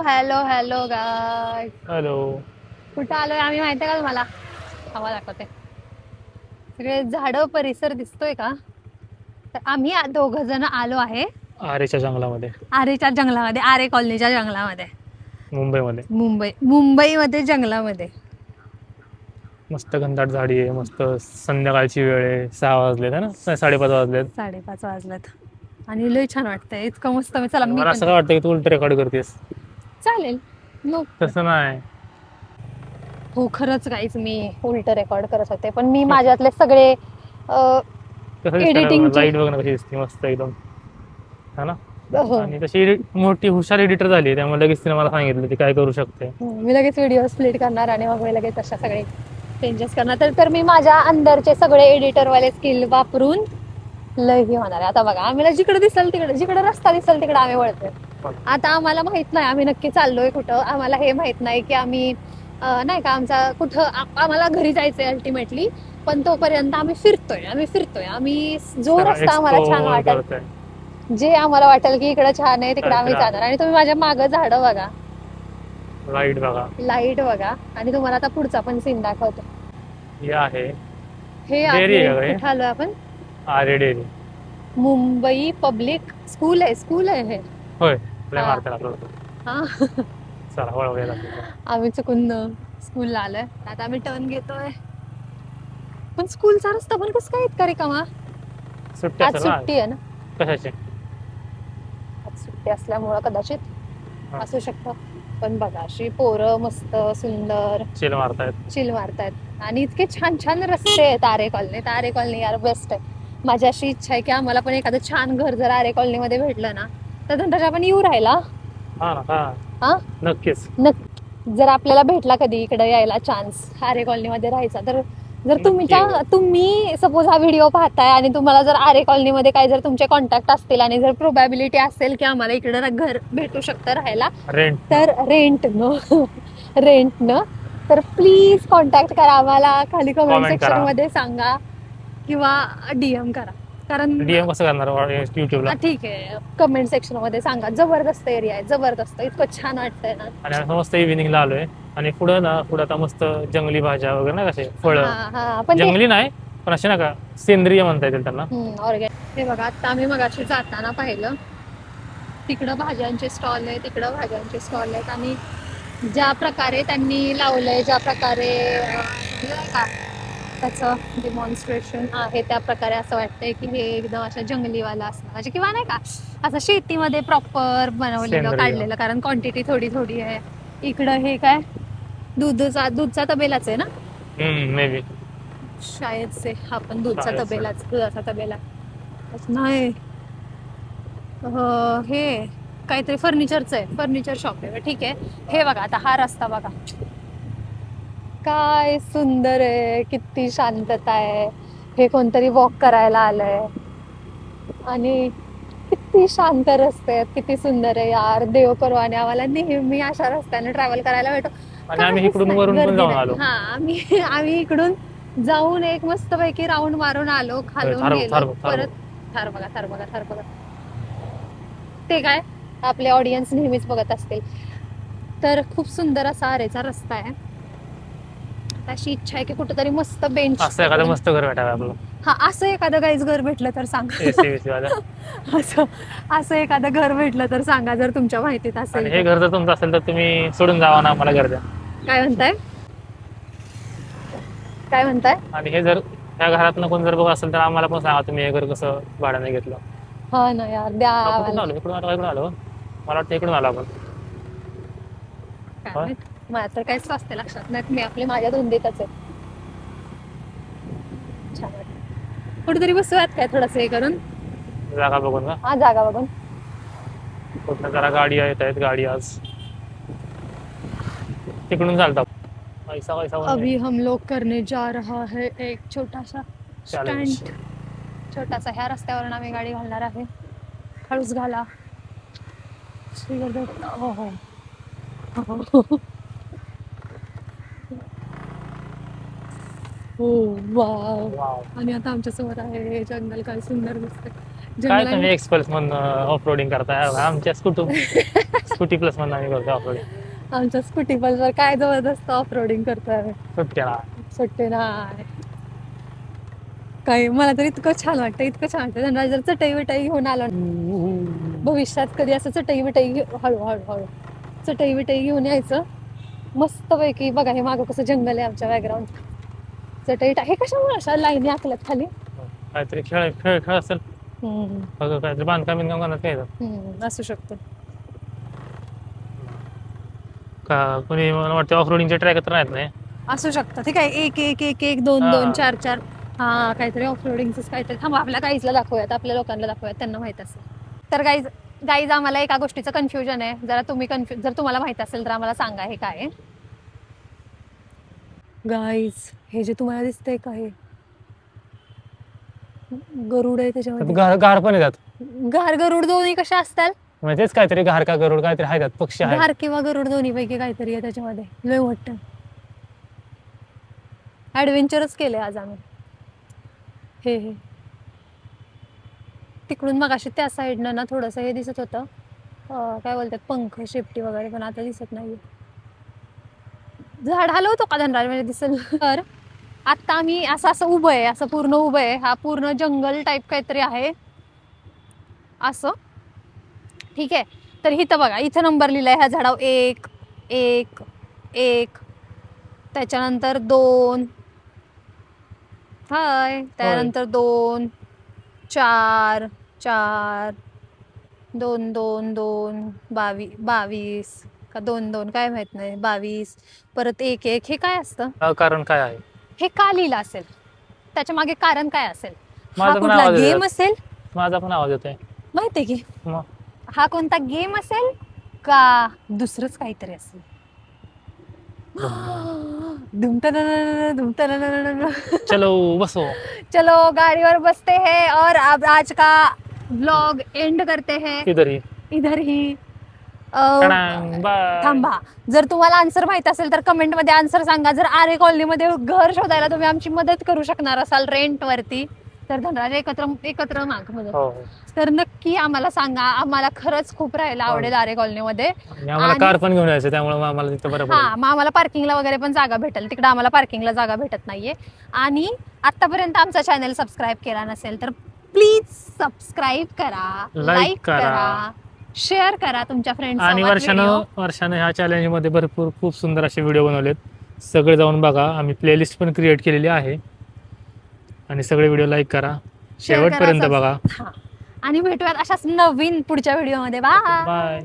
Hello hello गाय. Hello. कुठं आलोय आम्ही माहिती आहे का तुम्हाला? हवा दाखवते. सगळे झाडं परिसर दिसतोय का? तर आम्ही दोघ जण आलो आहे आरेच्या जंगलामध्ये, आरेच्या जंगलामध्ये, आरे कॉलनीच्या जंगलामध्ये. मुंबईमध्ये. मुंबईमध्ये जंगलामध्ये. मस्त घनदाट झाडी आहे. मस्त संध्याकाळची वेळ आहे. 6 वाजलेत है ना, 5:30 वाजलेत. 5:30 वाजल्यात आणि लय छान वाटतंय. इतकं मस्त. चला आणि मी मला पण असं काय वाटतं की तू उलट रेकॉर्ड करतेस. चालेल. नो तसं नाही. हो खरंच काहीच मी उलट रेकॉर्ड करत होते, पण मी माझ्यातले सगळे कसं दिसतंय ना बघ, एडिटिंगचे. लाईट बघ ना कशी दिसते मस्त एकदम, है ना. आणि तशी मोठी हुशार एडिटर झाली, त्यामुळे लगेच तिने मला सांगितलं ती काय करू शकते. मी लगेच व्हिडिओ स्प्लिट करणार आणि मग मी लगेच अशा सगळे चेंजेस करणार. तर मी माझ्या अंदरचे सगळे एडिटरवाले स्किल वापरून लय ही होणार आहे. आता बघा, आम्हाला जिकडे दिसेल तिकडे, जिकडे रस्ता दिसेल तिकडे आम्ही वळतोय. आता आम्हाला माहित नाही आम्ही नक्की चाललोय कुठं. आम्हाला हे माहित नाही की आम्ही नाही का आमचा कुठं आम्हाला घरी जायचंय अल्टिमेटली. पण तोपर्यंत आम्ही फिरतोय. आम्ही जो सगळं रस्ता आम्हाला छान एक्सप्लोर वाटेल, करतोय. जे आम्हाला वाटेल की इकडे छान आहे तिकडे आम्ही तिकडे जाणार. आहे. आणि तुम्ही माझ्या मागं झाडं बघा, लाईट बघा. लाईट बघा. आणि तुम्हाला आता पुढचा पण सीन दाखवतो. हे आहे हे डेअरी आहे आहे का हे? कुठं आलोय आपण? आरे डेअरी. मुंबई पब्लिक स्कूल आहे हे. होय, लय हा मारते आपलं. हा. चला वळवूया. आम्ही चुकून स्कूलला आलोय. आता आम्ही टर्न घेतोय. पण स्कूलचा रस्ता पण कसं काय इतका रिकामा? सुट्टी आज असेल ना. सुट्टी आहे ना. कशाची? आज सुट्टी असल्यामुळं कदाचित हा. असू शकतं. पण बघा, अशी पोरं मस्त सुंदर चिल मारतायत. चिल मारतायत आणि इतके छान छान रस्ते आहेत आरे कॉलनी यार बेस्ट आहे. माझी अशी इच्छा आहे की आम्हाला पण एखादं छान घर जर आरे कॉलनीमध्ये भेटलं ना, तर धंदाच्या आपण येऊ राहिला. हा ना. हा, हा नक्कीच. जर आपल्याला भेटला कधी इकडे यायला चान्स आरे कॉलनीमध्ये राहायचा, तर जर नक्की येऊ. तुम्ही सपोज हा व्हिडिओ पाहताय आणि तुम्हाला जर आरे कॉलनीमध्ये काय जर तुमचे कॉन्टॅक्ट असतील आणि जर प्रोबॅबिलिटी असेल की आम्हाला इकडे घर भेटू शकतं राहायला, रेंट. तर रेंट न तर प्लीज कॉन्टॅक्ट करा आम्हाला. खाली कमेंट कॉमेंट सेक्शन करा. मध्ये सांगा किंवा DM करा. कारण DM कसं करणार युट्यूबला? ठीक आहे, कमेंट सेक्शन मध्ये सांगा. जबरदस्त एरिया आहे, जबरदस्त. इतकं छान वाटतंय ना. आणि आम्ही मस्त इव्हिनिंगला आलोय आणि पुढं आता मस्त जंगली भाज्या वगैरे ना, कसे फळं. हा पण ते जंगली नाही, पण असे ना का सेंद्रिय म्हणता येतील त्यांना. ऑर्गॅनिक. हे बघा, आता आम्ही मगाशी जाताना पाहिलं तिकडं भाज्यांचे स्टॉल आहे, तिकडं भाज्यांचे स्टॉल आहेत. आणि ज्या प्रकारे त्यांनी लावलंय, ज्या प्रकारे त्याचं डेमॉन्स्ट्रेशन आहे, त्या प्रकारे असं वाटतंय की हे एकदम अशा जंगलीवाला असणार म्हणजे, किंवा नाही का असं शेतीमध्ये प्रॉपर बनवलेलं सेंद्रिय. काढलेलं. कारण क्वांटिटी थोडी थोडी आहे. इकडं हे काय दूधचा तबेलाच आहे ना, मे बी. शायद से. हा पण दुधाचा तबेला नाही. हे काहीतरी फर्निचरचं आहे, फर्निचर शॉप आहे. ठीक आहे. हे बघा, आता हा रस्ता बघा काय सुंदर आहे, किती शांतता आहे. हे कोणतरी वॉक करायला आलंय आणि किती शांत रस्ते आहेत, किती सुंदर आहे यार. देव करो आणि आम्हाला नेहमी अशा रस्त्याने ट्रॅव्हल करायला भेटो. आणि आम्ही काहीच इकडून नाही, वरून पण गर्दी जाऊन नाही. आलो. हा आम्ही इकडून जाऊन एक मस्तपैकी राऊंड मारून आलो, खालून गेलो परत. थर बघा. ते काय आपले ऑडियन्स नेहमीच बघत असतील. तर खूप सुंदर असा आरेचा रस्ता आहे. अशी इच्छा आहे की कुठेतरी मस्त बेंच असं एखादं मस्त घर भेटावं आपलं. असं एखादं काहीच घर भेटलं तर सांगा. AC वाला. असं एखादं घर भेटलं तर सांगा, जर तुमच्या माहितीत आणि असेल हे तर. घर जर तुमचं असेल तर तुम्ही सोडून जावा ना, आम्हाला घर द्या. काय म्हणताय? आणि हे जर ह्या घरातनं कोण जर बघ असेल तर आम्हाला पण सांगा, तुम्ही हे घर कसं भाड्याने घेतलं. हा ना यार, द्या आपण कुठून आम्हाला. आलो? इकडून आलो. मला वाटतं इकडून आलो आपण. काय माहित, मला तर काही स्वास्थ्य लक्षात नाही. मी आपले माझ्या धुंदीतच आहे. छान वाटतं. कुठेतरी बसूयात काय थोडंसं हे करून, जागा बघून का? हा जागा बघून. कुठं जरा गाडी येत आहेत, गाडी आज तिकडून चालतात. अभी हम लोग करने जा रहा है एक छोटासा चॅलेंज. स्टंट. छोटासा. ह्या रस्त्यावरून आम्ही गाडी घालणार आहे. हळूच घाला. हो. वाव. वाव. आणि आता आमच्या समोर आहे जंगल. काय सुंदर दिसतंय. काय तुम्ही एक्सप्रेस मधून ऑफ रोडिंग करताय आमच्या स्कूटी प्लस मधून आम्ही करतो ऑफ रोडिंग. आमच्या स्कूटी वर काय जबरदस्त ऑफ रोडिंग करतोय आम्ही. सुट्टे नाही काय. मला तर इतकं छान वाटतं, इतकं छान वाटतं. धनराज जर चटई विटाई घेऊन आलो भविष्यात कधी असं चटई विटाई हळू चटई विटाई घेऊन यायचं मस्त पैकी. बघा हे मागं कसं जंगल आहे आमच्या बॅकग्राऊंड. चटई हे कशामुळे अशा लाईनी आखल्यात खाली? काहीतरी खेळ असेल, काहीतरी बांधकाम करणार काय असू शकतं. का कोणी मला वाटतं ऑफ रोडिंगचे ट्रॅक तर नाहीत नाही. असू शकतं. ठीक आहे. एक एक एक एक दोन दोन चार चार हा काहीतरी ऑफ रोडिंगच काहीतरी. थांबा आपल्या गाईजला दाखवूयात, आपल्या लोकांना दाखवूयात, त्यांना माहित असेल तर. गाईज आम्हाला एका गोष्टीचं कन्फ्युजन आहे. जरा तुम्ही जर तुम्हाला माहित असेल तर आम्हाला सांगा हे काय आहे. गाईज हे जे तुम्हाला दिसतंय का, हे गरुड आहे त्याच्यामध्ये. घार पण येतात. घार गरुड दोन्ही कशा असतात म्हणजे तेच काहीतरी घार का गरुड काहीतरी आहेत, पक्षी आहेत. घार किंवा गरुड दोन्ही पैकी काहीतरी आहे त्याच्यामध्ये. लय वाटतं ऍडव्हेंचरच केले आज आम्ही. हे तिकडून मग अशी त्या साईडनं ना थोडंसं हे दिसत होतं, काय बोलतात पंख शेपटी वगैरे, पण आता दिसत नाही. झाड हलवतो का धनराज म्हणजे दिसेल. तर आता आम्ही असं उभं आहे, असं पूर्ण उभं आहे. हा पूर्ण जंगल टाईप काहीतरी आहे असं. ठीक आहे. तर इथं बघा, इथं नंबर लिहिलाय ह्या झाडावर 1 1 1, त्याच्यानंतर 2, हाय, त्यानंतर 2 4 4 2 2 2 22 का 2 2 काय माहित नाही, 22 परत 1 1. हे काय असतं? कारण काय आहे हे का लिहिलं असेल? त्याच्या मागे कारण काय असेल? हा माझा पण कुठला आवाज गेम येतोय. असेल? माझा पण आवाज येतोय माहितीये की मग. हा कोणता गेम असेल का दुसरंच काहीतरी असेल? चलो बसो. चलो गाड़ीवर बसते हैं और अब आज का ब्लॉग एंड करते हैं इधर ही. बाय. थांबा, जर तुम्हाला आन्सर माहित असेल तर कमेंट मध्ये आन्सर सांगा. जर आरे कॉलनीमध्ये घर शोधायला तुम्ही आमची मदत करू शकणार असाल रेंट वरती तर धनराज एकत्र माग मदत, तर नक्की आम्हाला सांगा. आम्हाला खरंच खूप राहायला आवडेल आरे कॉलनीमध्ये. आम्हाला कार पण घेऊन यायचं, त्यामुळे आम्हाला तिथं बरं पडेल. हा, मग आम्हाला पार्किंगला वगैरे पण जागा भेटेल. तिकडे आम्हाला पार्किंगला जागा भेटत नाहीये. आणि आतापर्यंत आमचा चॅनल सबस्क्राईब केला नसेल तर प्लीज सबस्क्राईब करा, लाईक करा, शेअर करा तुमच्या फ्रेंड्स. आणि वर्षानं ह्या चॅलेंज मध्ये भरपूर खूप सुंदर असे व्हिडिओ बनवलेत. सगळे जाऊन बघा. आम्ही प्लेलिस्ट पण क्रिएट केलेली आहे. आणि सगळे व्हिडिओ लाईक करा, शेवटपर्यंत बघा. आणि भेटूयात अशाच नवीन पुढच्या व्हिडिओमध्ये. बाय.